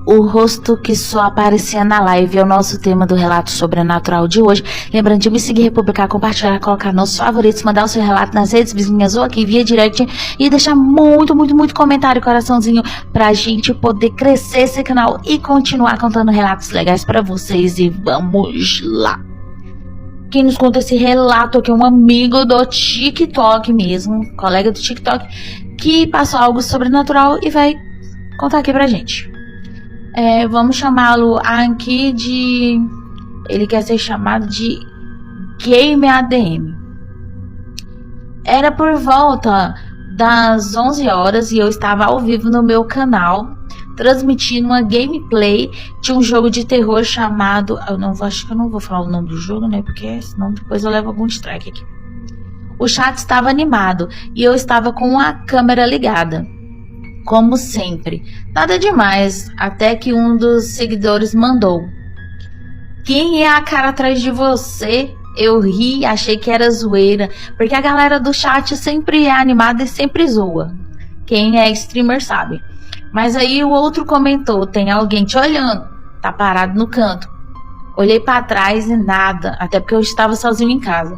o rosto que só aparecia na live é o nosso tema do relato sobrenatural de hoje. Lembrando de me seguir, republicar, compartilhar, colocar nossos favoritos, mandar o seu relato nas redes vizinhas ou aqui via direct e deixar muito comentário, coraçãozinho, pra gente poder crescer esse canal e continuar contando relatos legais pra vocês. E vamos lá! Quem nos conta esse relato aqui é um amigo do TikTok mesmo, colega do TikTok, que passou algo sobrenatural e vai contar aqui pra gente. Vamos chamá-lo aqui de... Ele quer ser chamado de Game ADM. Era por volta das 11 horas e eu estava ao vivo no meu canal, transmitindo uma gameplay de um jogo de terror chamado... acho que eu não vou falar o nome do jogo, né? Porque senão depois eu levo algum strike aqui. O chat estava animado e eu estava com a câmera ligada. Como sempre, nada demais, até que um dos seguidores mandou: "Quem é a cara atrás de você?" Eu ri, achei que era zoeira, porque a galera do chat sempre é animada e sempre zoa. Quem é streamer sabe. Mas aí o outro comentou: "Tem alguém te olhando, tá parado no canto." Olhei para trás e nada, até porque eu estava sozinho em casa.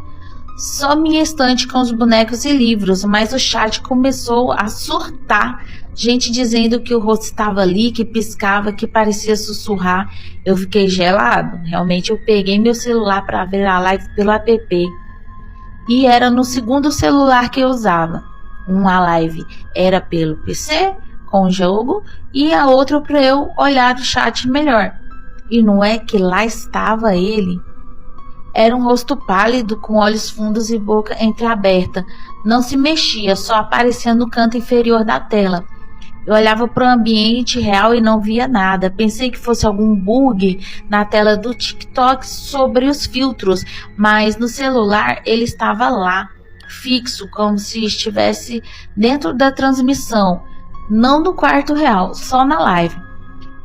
Só minha estante com os bonecos e livros, mas o chat começou a surtar. Gente dizendo que o rosto estava ali, que piscava, que parecia sussurrar. Eu fiquei gelado. Realmente eu peguei meu celular para ver a live pelo app. E era no segundo celular que eu usava. Uma live era pelo PC, com o jogo, e a outra para eu olhar o chat melhor. E não é que lá estava ele. Era um rosto pálido, com olhos fundos e boca entreaberta. Não se mexia, só aparecia no canto inferior da tela. Eu olhava para o ambiente real e não via nada. Pensei que fosse algum bug na tela do TikTok sobre os filtros, mas no celular ele estava lá, fixo, como se estivesse dentro da transmissão, não no quarto real, só na live.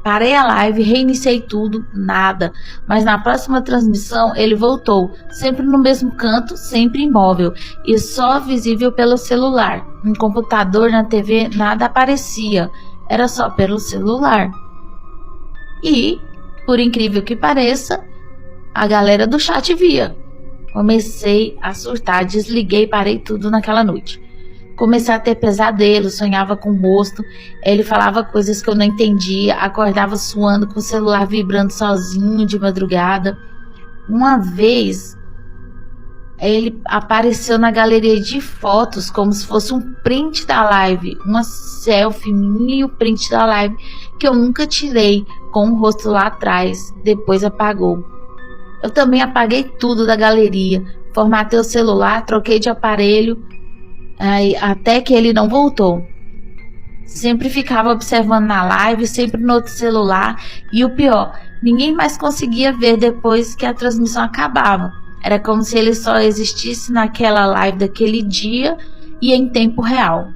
Parei a live, reiniciei tudo, nada. Mas na próxima transmissão ele voltou, sempre no mesmo canto, sempre imóvel e só visível pelo celular. No computador, na TV, nada aparecia, era só pelo celular. E, por incrível que pareça, a galera do chat via. Comecei a surtar, desliguei, parei tudo naquela noite. Comecei a ter pesadelos, sonhava com o rosto, ele falava coisas que eu não entendia, acordava suando com o celular vibrando sozinho de madrugada. Uma vez, ele apareceu na galeria de fotos como se fosse um print da live, uma selfie minha e o print da live que eu nunca tirei, com o rosto lá atrás, depois apagou. Eu também apaguei tudo da galeria, formatei o celular, troquei de aparelho, até que ele não voltou. Sempre ficava observando na live, sempre no outro celular, e o pior, ninguém mais conseguia ver depois que a transmissão acabava. Era como se ele só existisse naquela live daquele dia e em tempo real.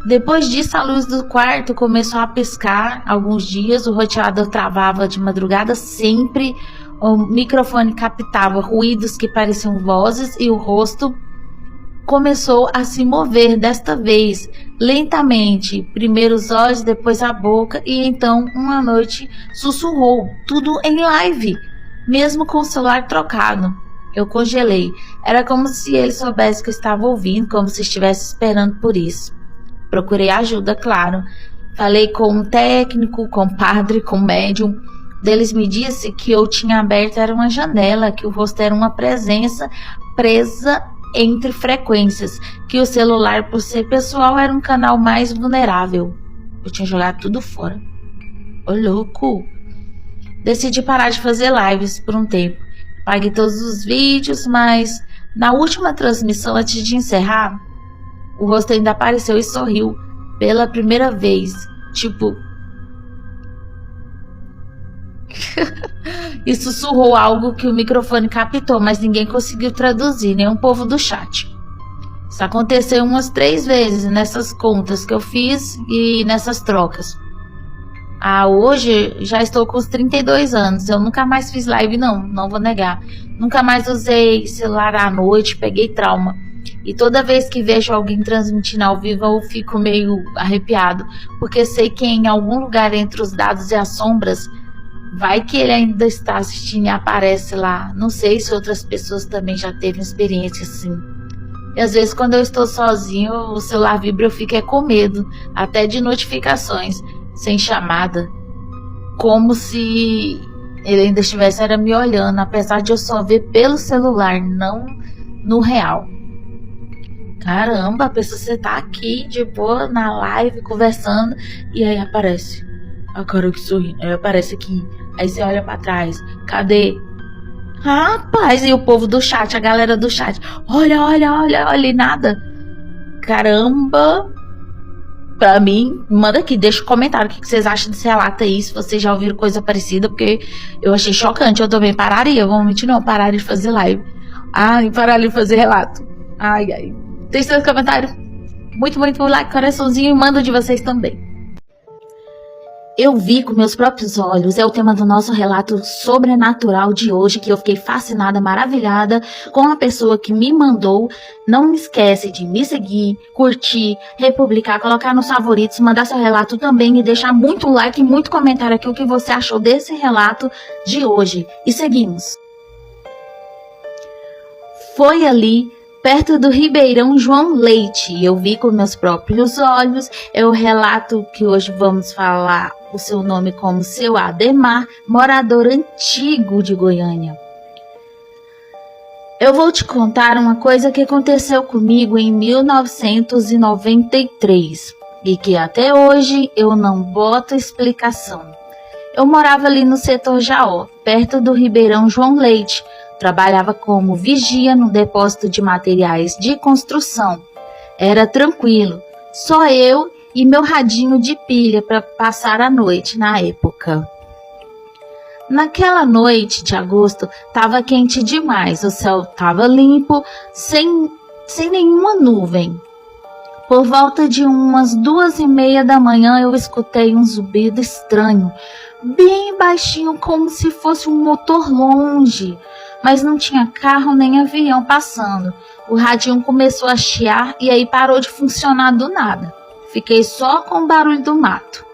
Depois disso, a luz do quarto começou a piscar. Alguns dias o roteador travava de madrugada sempre, o microfone captava ruídos que pareciam vozes e o rosto começou a se mover, desta vez lentamente, primeiro os olhos, depois a boca, e então uma noite sussurrou, tudo em live, mesmo com o celular trocado. Eu congelei, era como se ele soubesse que eu estava ouvindo, como se estivesse esperando por isso. Procurei ajuda, claro, falei com um técnico, com um padre, com um médium. Deles me disse que eu tinha aberto era uma janela, que o rosto era uma presença presa entre frequências, que o celular, por ser pessoal, era um canal mais vulnerável. Eu tinha jogado tudo fora. Ô louco! Decidi parar de fazer lives por um tempo. Paguei todos os vídeos, mas na última transmissão, antes de encerrar, o rosto ainda apareceu e sorriu pela primeira vez. Tipo... e sussurrou algo que o microfone captou, mas ninguém conseguiu traduzir, nem o povo do chat. Isso aconteceu umas 3 vezes nessas contas que eu fiz e nessas trocas. Hoje já estou com os 32 anos. Eu nunca mais fiz live, não vou negar. Nunca mais usei celular à noite, peguei trauma. E toda vez que vejo alguém transmitindo ao vivo, eu fico meio arrepiado, porque sei que em algum lugar entre os dados e as sombras, vai que ele ainda está assistindo e aparece lá. Não sei se outras pessoas também já teve uma experiência assim. E às vezes quando eu estou sozinho, o celular vibra, eu fico com medo, até de notificações, sem chamada, como se ele ainda estivesse me olhando, apesar de eu só ver pelo celular, não no real. Caramba, a pessoa, você tá aqui de boa na live conversando e aí aparece a cara que sorri, aí aparece aqui, aí você olha pra trás, cadê? Rapaz, e o povo do chat, a galera do chat, olha, e nada. Caramba. Pra mim, manda aqui, deixa um comentário o que vocês acham desse relato aí, se vocês já ouviram coisa parecida, porque eu achei chocante. Eu também pararia, vamos mentir, não, pararia de fazer live. Pararia de fazer relato. Deixa seus comentários. Muito like, coraçãozinho, e manda de vocês também. Eu vi com meus próprios olhos, é o tema do nosso relato sobrenatural de hoje, que eu fiquei fascinada, maravilhada com a pessoa que me mandou. Não esquece de me seguir, curtir, republicar, colocar nos favoritos, mandar seu relato também e deixar muito like e muito comentário aqui o que você achou desse relato de hoje. E seguimos. Foi ali, perto do Ribeirão João Leite, eu vi com meus próprios olhos. É o relato que hoje vamos falar o seu nome como Seu Ademar, morador antigo de Goiânia. Eu vou te contar uma coisa que aconteceu comigo em 1993 e que até hoje eu não boto explicação. Eu morava ali no setor Jaó, perto do Ribeirão João Leite. Trabalhava como vigia no depósito de materiais de construção. Era tranquilo, só eu e meu radinho de pilha para passar a noite na época. Naquela noite de agosto estava quente demais, o céu estava limpo, sem nenhuma nuvem. Por volta de umas 2:30 da manhã eu escutei um zumbido estranho, bem baixinho, como se fosse um motor longe, mas não tinha carro nem avião passando. O radinho começou a chiar e aí parou de funcionar do nada. Fiquei só com o barulho do mato.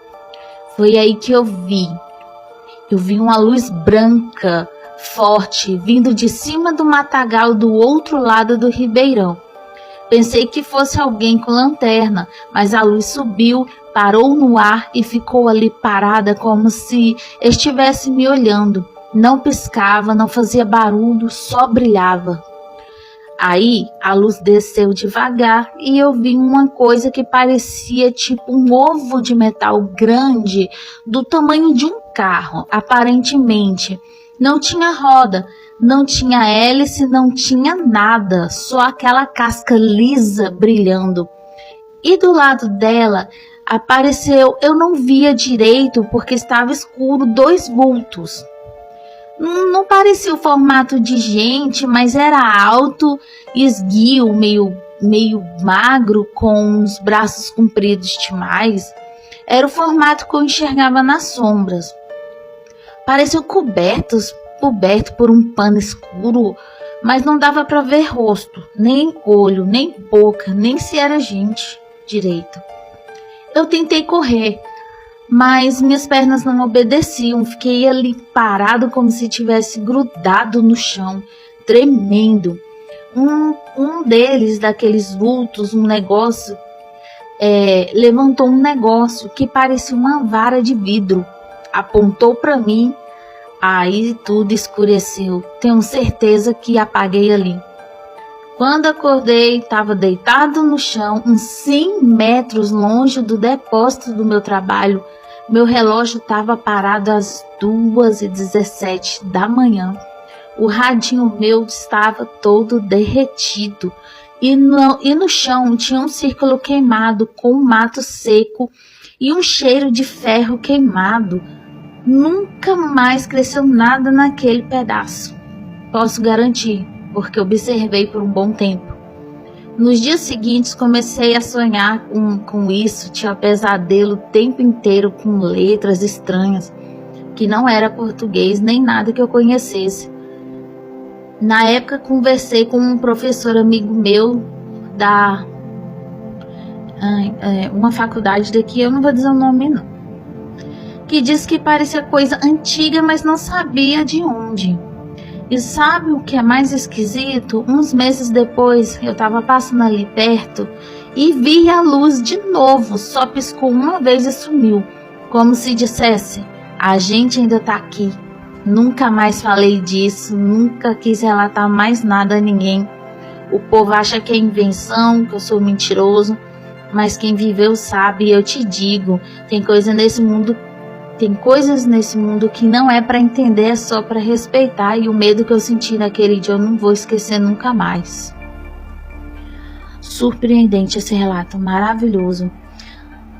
Foi aí que eu vi uma luz branca, forte, vindo de cima do matagal do outro lado do ribeirão. Pensei que fosse alguém com lanterna, mas a luz subiu, parou no ar e ficou ali parada como se estivesse me olhando. Não piscava, não fazia barulho, só brilhava. Aí a luz desceu devagar e eu vi uma coisa que parecia tipo um ovo de metal grande, do tamanho de um carro, aparentemente. Não tinha roda, não tinha hélice, não tinha nada, só aquela casca lisa brilhando. E do lado dela apareceu, eu não via direito porque estava escuro, 2 vultos. Não parecia o formato de gente, mas era alto, esguio, meio magro, com os braços compridos demais. Era o formato que eu enxergava nas sombras. Pareciam coberto por um pano escuro, mas não dava para ver rosto, nem olho, nem boca, nem se era gente direito. Eu tentei correr, mas minhas pernas não obedeciam. Fiquei ali parado como se tivesse grudado no chão, tremendo. Um deles, daqueles vultos, levantou um negócio que parecia uma vara de vidro. Apontou para mim, aí tudo escureceu. Tenho certeza que apaguei ali. Quando acordei, estava deitado no chão, uns 100 metros longe do depósito do meu trabalho. Meu relógio estava parado às 2:17 da manhã. O radinho meu estava todo derretido. E no chão tinha um círculo queimado com um mato seco e um cheiro de ferro queimado. Nunca mais cresceu nada naquele pedaço. Posso garantir, porque observei por um bom tempo. Nos dias seguintes comecei a sonhar com isso, tinha pesadelo o tempo inteiro com letras estranhas, que não era português nem nada que eu conhecesse. Na época conversei com um professor amigo meu da uma faculdade daqui, eu não vou dizer o nome não, que disse que parecia coisa antiga, mas não sabia de onde. E sabe o que é mais esquisito? Uns meses depois, eu tava passando ali perto e vi a luz de novo, só piscou uma vez e sumiu, como se dissesse: a gente ainda tá aqui. Nunca mais falei disso, nunca quis relatar mais nada a ninguém. O povo acha que é invenção, que eu sou mentiroso, mas quem viveu sabe, e eu te digo, tem coisas nesse mundo que não é para entender, é só para respeitar, e o medo que eu senti naquele dia eu não vou esquecer nunca mais. Surpreendente esse relato, maravilhoso.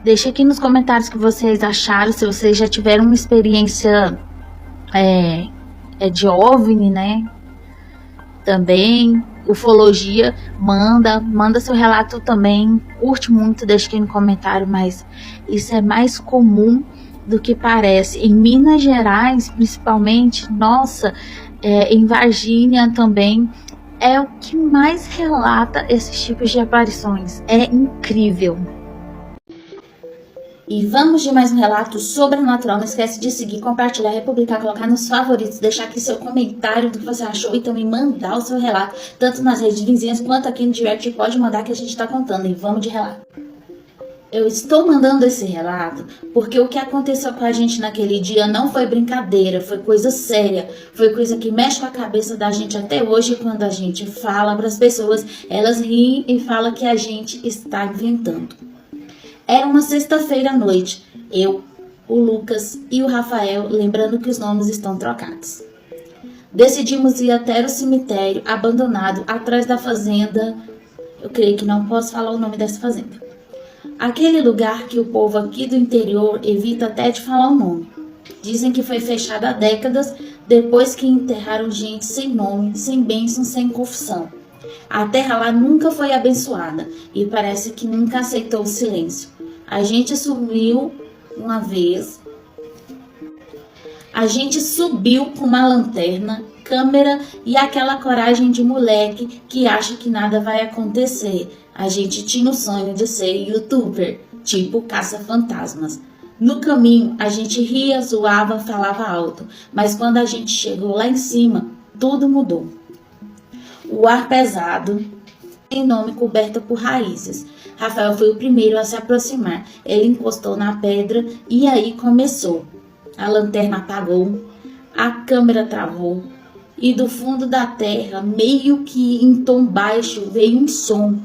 Deixa aqui nos comentários o que vocês acharam, se vocês já tiveram uma experiência de OVNI, né? Também, ufologia, manda seu relato também, curte muito, deixa aqui no comentário, mas isso é mais comum do que parece. Em Minas Gerais, principalmente, nossa, em Varginha também, é o que mais relata esses tipos de aparições. É incrível. E vamos de mais um relato sobrenatural. Não esquece de seguir, compartilhar, republicar, colocar nos favoritos, deixar aqui seu comentário do que você achou e também mandar o seu relato, tanto nas redes vizinhas quanto aqui no direct. Pode mandar que a gente está contando. E vamos de relato. Eu estou mandando esse relato porque o que aconteceu com a gente naquele dia não foi brincadeira, foi coisa séria, foi coisa que mexe com a cabeça da gente até hoje. Quando a gente fala para as pessoas, elas riem e falam que a gente está inventando. Era uma sexta-feira à noite, eu, o Lucas e o Rafael, lembrando que os nomes estão trocados, decidimos ir até o cemitério abandonado atrás da fazenda. Eu creio que não posso falar o nome dessa fazenda. Aquele lugar que o povo aqui do interior evita até de falar o nome. Dizem que foi fechado há décadas depois que enterraram gente sem nome, sem bênção, sem confissão. A terra lá nunca foi abençoada e parece que nunca aceitou o silêncio. A gente subiu uma vez. A gente subiu com uma lanterna, câmera e aquela coragem de moleque que acha que nada vai acontecer. A gente tinha o sonho de ser youtuber, tipo caça-fantasmas. No caminho, a gente ria, zoava, falava alto. Mas quando a gente chegou lá em cima, tudo mudou. O ar pesado, sem nome, coberto por raízes. Rafael foi o primeiro a se aproximar. Ele encostou na pedra e aí começou. A lanterna apagou, a câmera travou e do fundo da terra, meio que em tom baixo, veio um som.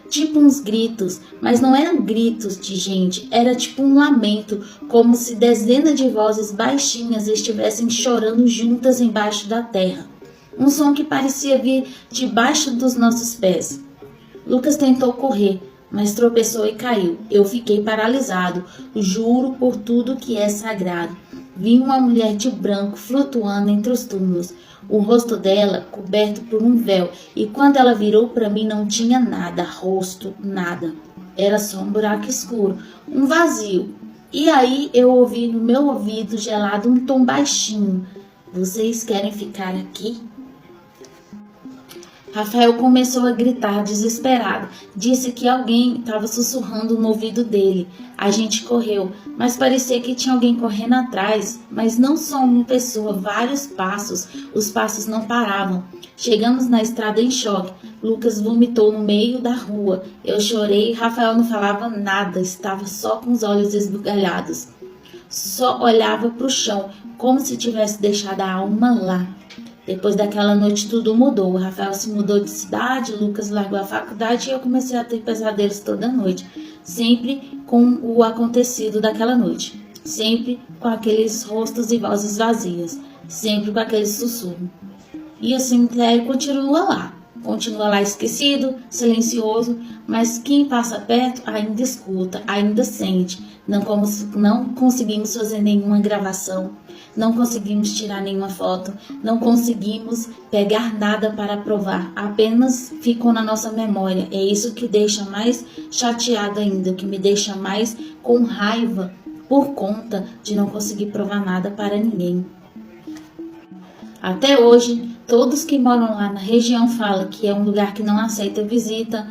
Tipo uns gritos, mas não eram gritos de gente, era tipo um lamento, como se dezenas de vozes baixinhas estivessem chorando juntas embaixo da terra. Um som que parecia vir debaixo dos nossos pés. Lucas tentou correr, mas tropeçou e caiu. Eu fiquei paralisado, juro por tudo que é sagrado. Vi uma mulher de branco flutuando entre os túmulos, o rosto dela coberto por um véu, e quando ela virou para mim não tinha nada, rosto, nada. Era só um buraco escuro, um vazio. E aí eu ouvi no meu ouvido gelado um tom baixinho: vocês querem ficar aqui? Rafael começou a gritar desesperado. Disse que alguém estava sussurrando no ouvido dele. A gente correu, mas parecia que tinha alguém correndo atrás. Mas não só uma pessoa, vários passos. Os passos não paravam. Chegamos na estrada em choque. Lucas vomitou no meio da rua. Eu chorei e Rafael não falava nada. Estava só com os olhos esbugalhados. Só olhava para o chão, como se tivesse deixado a alma lá. Depois daquela noite tudo mudou. O Rafael se mudou de cidade, Lucas largou a faculdade e eu comecei a ter pesadelos toda noite. Sempre com o acontecido daquela noite. Sempre com aqueles rostos e vozes vazias. Sempre com aquele sussurro. E o cemitério continua lá esquecido, silencioso, mas quem passa perto ainda escuta, ainda sente. Não conseguimos fazer nenhuma gravação, não conseguimos tirar nenhuma foto, não conseguimos pegar nada para provar, apenas ficou na nossa memória. É isso que deixa mais chateada ainda, que me deixa mais com raiva por conta de não conseguir provar nada para ninguém. Até hoje, todos que moram lá na região falam que é um lugar que não aceita visita,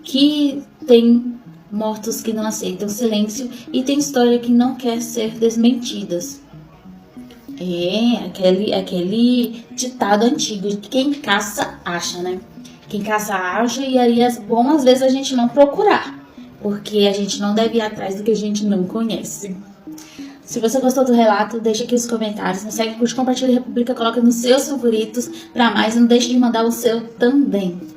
que tem mortos que não aceitam silêncio e tem história que não quer ser desmentidas. É, aquele ditado antigo, quem caça, acha, né? Quem caça, acha, e aí é bom às vezes a gente não procurar, porque a gente não deve ir atrás do que a gente não conhece. Se você gostou do relato, deixa aqui os comentários, me segue, curte, compartilha, republica, coloca nos seus favoritos, pra mais, não deixe de mandar o seu também.